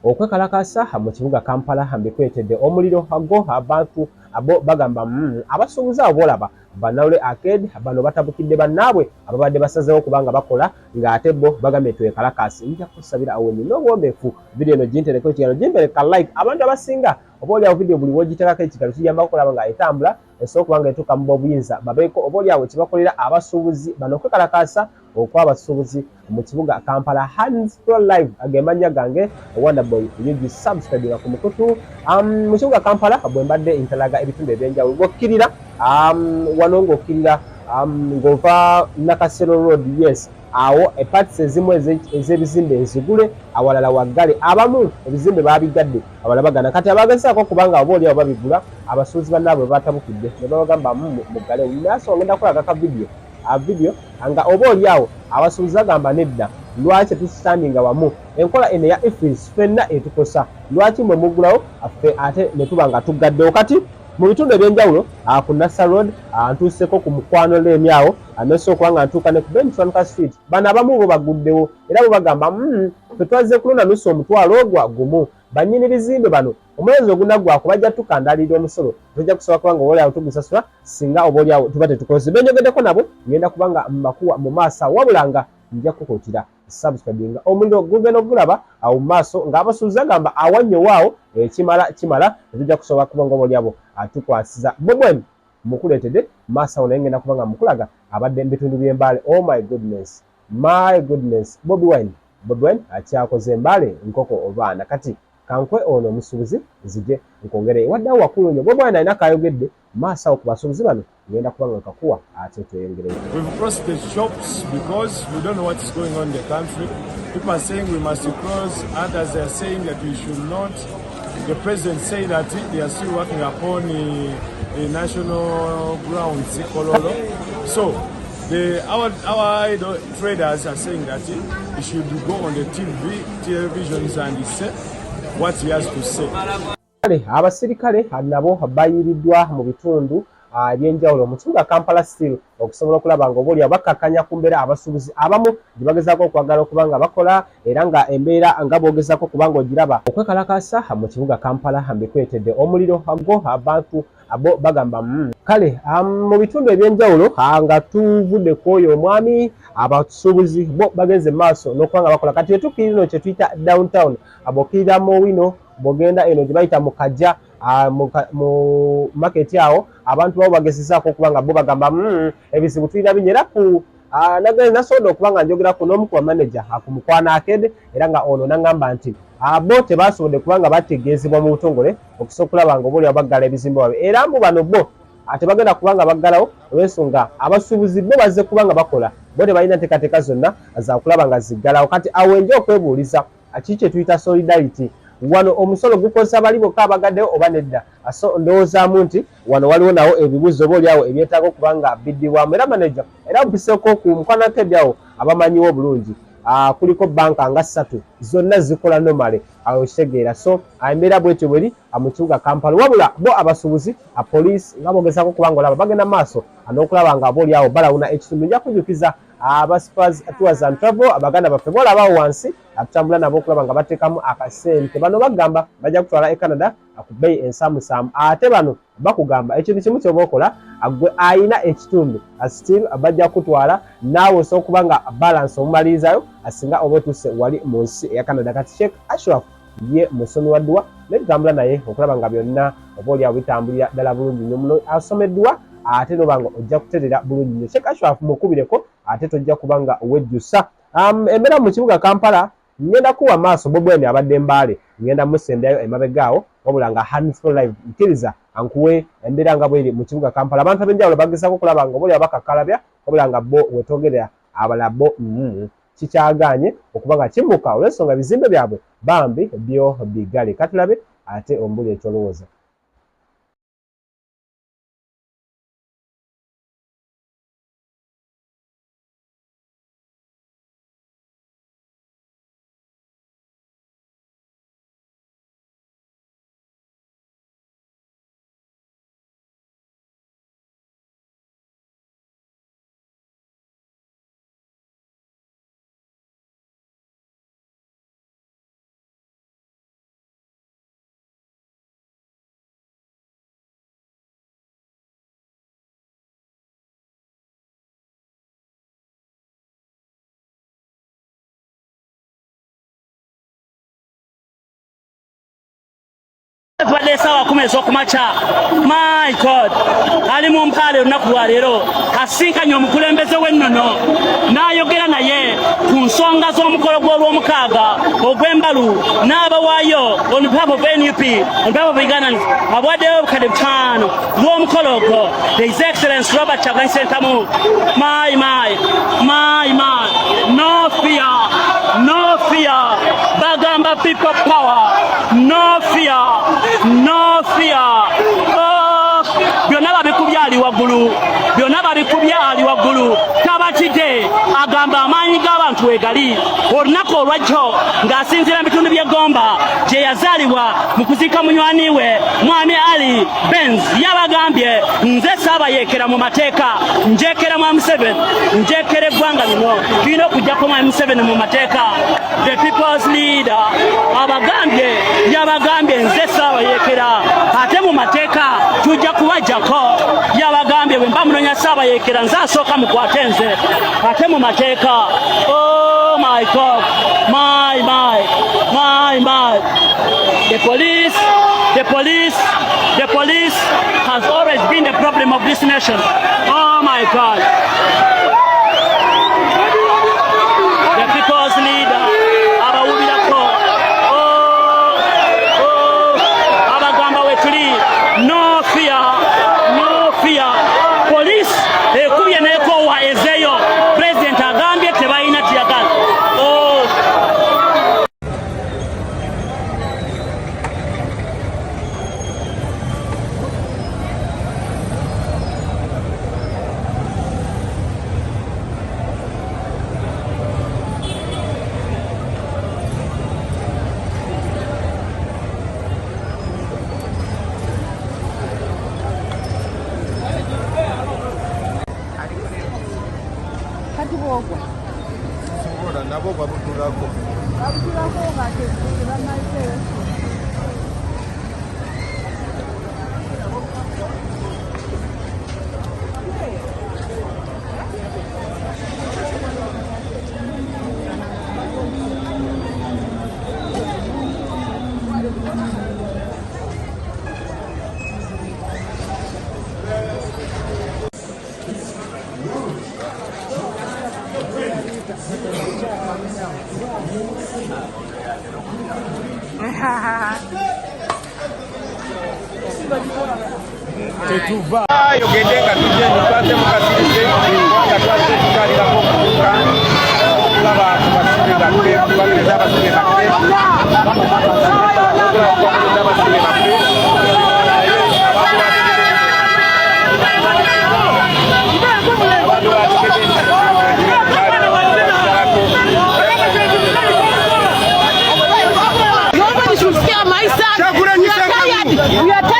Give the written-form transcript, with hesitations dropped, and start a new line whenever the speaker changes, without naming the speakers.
okwekalakasa mu kibuga Kampala mbikwetedde omuliro gwo abantu abo bagamba abasuubuzi abo bolaba Banawule Arcade bano batabukidde bannaabwe ababadde basazeewo kubanga bakola ng'ate bo bagambye twekalakasi. Nja kusabira awennyini n'obwomeefu vidiyo eno gintereko ekiganiro gimpereka like abantu abasinga obaoliawo vidiyo buli wogiteekako ekiganiro kiyamba okulaba nga etambula esobola okuba nga etuuka mu bobuyinza babeeko obaoliawo kibakolera abasuubuzi bano okwekalakasa okw'abasuubuzi mu kibuga Kampala. Hands Pro Live agemannya gange Wonderboy yugi subscribe ku mukutu mu kibuga Kampala bwe mbadde ntalaga ebitundu ebyenjawulo ng'okkirira wano ng'okkirira ng'ova Nakasero Road yes awo eparts ezimu ez'ebizimbe ezigule awalala waggale abamu ebizimbe baabigadde awalala bagana kati abagezaako kubanga obaoliawo babigula abasuubuzi bannaabwe batabukidde ne babagamba muggale naso ngenda kulaga ka video nga obaoliawo abasuubuzi bagamba nedda lwaki tusitandinga wamu enkola eno ya ifis ffenna etukosa lwaki mwe mugulawo affe ate ne tuba nga tuggaddewo kati mu bitundu ebyenjawulo ku Nassa Road ntuuseko ku mukwano l'emyawo ameso okuba nga ntuuka ne ku Benchwanka Street bano abamu bo baguddewo era bo bagamba tetwazze kulonda nusu omutwalo ogwa gumu bannyini bizimbe bano omwezi ogunagwako bajja tukandalira omusolo tojja kusobola kubanga obaoliawo tugusasula singa obaoliawo tuba tetukoze benjogeddeko nabo ngenda kubanga mbakuwa mu maaso wabula nga nja kukutira subscribinga omuliro gugenda ogulaba awo mu maaso ng'abasuubuzi agamba awannyowawo kimala tujja kusobola kubanga obaoliawo atukwasiza bobwen mukuleetedde maaso awo naye ngenda kubanga mukulaga abadde mu bitundu by'embaale. Oh my goodness Bobi Wine akyakoze embaale nkoko obaana kati kankwe ono omusuubuzi zije nkwongere waddeawo wakulu nnyo Bobi Wine alina kayogedde maaso awo ku basuubuzi bano ngenda kubanga nkakuwa ate tweyongereyo.
We've closed the shops because we don't know what is going on in the country. People are saying we must close, others are saying that we should not. The president said that they are still working upon the national grounds, Kololo. So our traders are saying that he should go on the televisions and say what he has to say.
Abasirikale nabo bayiiriddwa mu bitundu ebyenjawulo mu kibuga Kampala still okusobola okulaba nga obaoliawo bakkakkanya ku mbeera abasuubuzi abamu gye bagezaako okwagala okuba nga bakola era nga embeera nga boogezaako okuba nga ogiraba okwekalakasa mu kibuga Kampala mbikwetedde omuliro gwo abantu abo bagamba kale mu bitundu ebyenjawulo nga tuvudde ku oyo omwami abasuubuzi bo bagenze maaso n'okuba nga bakola kati etukkirira ino kye tuyita downtown abokkirira mu wino bw'ogenda eno gye bayita mu Kajja mu market awo abantu babo bagezezaako okuba nga bo bagamba ebizibu tulina bingi era ku nasobola okuba nga njogera ku n'omu ku bamaneja ku Mukwano Arcade era nga ono n'aŋŋamba nti bo tebasobodde kuba nga bategeezebwa mu butongole okusobola okulaba nga obaoliawo baggala ebizimbe byabwe era mbu bano bo ate bagenda kuba nga baggalawo olw'ensonga abasuubuzi bo bazze kuba nga bakola bo tebalina nteekateeka zonna za kulaba nga ziggalawo kati awo enja okwebuuliza kiki kye tuyita solidarity wano omusolo gukozesa bali bokka abagaddewo oba nedda ndowoozaamu nti wano waliwo nawo ebibuzo obaoliawo ebyetaaga okuba nga biddibwamu era maneja era mpiseeko ku Mukwano Arcade awo abamanyiwo obulungi kuliko banka nga 3 zonna zikola nomale awo kitegeera so embeera bwetyo bweri mu kibuga Kampala wabula bo abasuubuzi poliisi nga bogezaako okuba nga olaba bagenda maaso n'okulaba nga obaoliawo balawuna ekitundu nja kujukiza Spurs Tours and Travel abaganda baffe bolabaawo wansi atutambula nabo okulaba nga bateekamu akasente bano bagamba bajja kutwala Canada ku bbeeyi ensaamusaamu ate bano bakugamba ekintu kimu kyoba okola gwe ayina ekitundu still bajja kutwala naawe osobola okuba nga balance omumalirizayo asinga oba otuuse wali mu nsi eya Canada kati Sheikh Ashraf ye musomi wa dduwa netutambula naye okulaba nga byonna obaoliawo bitambulira ddala bulungi nnyo muno asomeddwa ate noba nga ojja kuterera bulungi nnyo Sheikh Ashraf mukubireko ate tojja kuba nga wejjusa embeera mu kibuga Kampala ngenda kuwa maaso Bobi abadde mbaale ngenda musembyayo emabegaawo wabula nga Hands Pro Live nkiriza ankuwe embeera nga bweri mu kibuga Kampala abantu ab'enjawulo bagezaako okulaba nga obaoliawo bakakkalabya wabula nga bo wetogerera abalala bo kikyagaanye okuba nga kimbuka olw'ensonga bizimbe byabwe bambi byo bigale katulabe ate ombuli ekyolowooza.
Twadde sawa 10 ez'okumakya. My God, ali mu mpaale olunaku lwa leero asinkanye omukulembeze w'ennono n'ayogera naye ku nsonga z'omukolo gw'olwomukaaga ogw'embalu n'abawaayo on behalf of NUP, on behalf of Ugandans, abawaddeyo obukadde 5 lw'omukolo ogwo. His Excellency Robert Kyagulanyi Ssentamu. My, no fear, no fear. Bagamba people power, no fear, no fear. Byonna babikubya ali waggulu, byonna babikubya ali waggulu. Tabatidde agamba amaanyi g'abantu wegali. Olunaku olwajjo ng'asinziira mu bitundu by'e Gomba gye yazaalibwa mu kuziika munywani we Mwami Ali Benz yabagambye nze saabayeekera mu mateeka, njeekera Mwami Museveni, njeekera eggwanga lino, tulina okugyako Mwami Museveni mu mateeka. The people's leader yabagambye nze saabayeekera ate mu mateeka tujja kubajjako. Yabagambye bwe mba munonya saabayeekera nze asooka mukwate nze ate mu mateeka. Oh my God, my. The police has always been the problem of this nation. Oh my God. The people's leader, abawulirako. Abagamba wetuli, no fear, no fear. Police ekubye n'ekoowa ezeeyo. President agambye tebalina tiyagala.
Nabo babutulako.
Tetuva yogendenga tuje nipate mukasirise nga twaze tukalira ko kuka kulaba abasibe gakke kubaleza abasibe gakke
Nobody should scare my son. We are tired.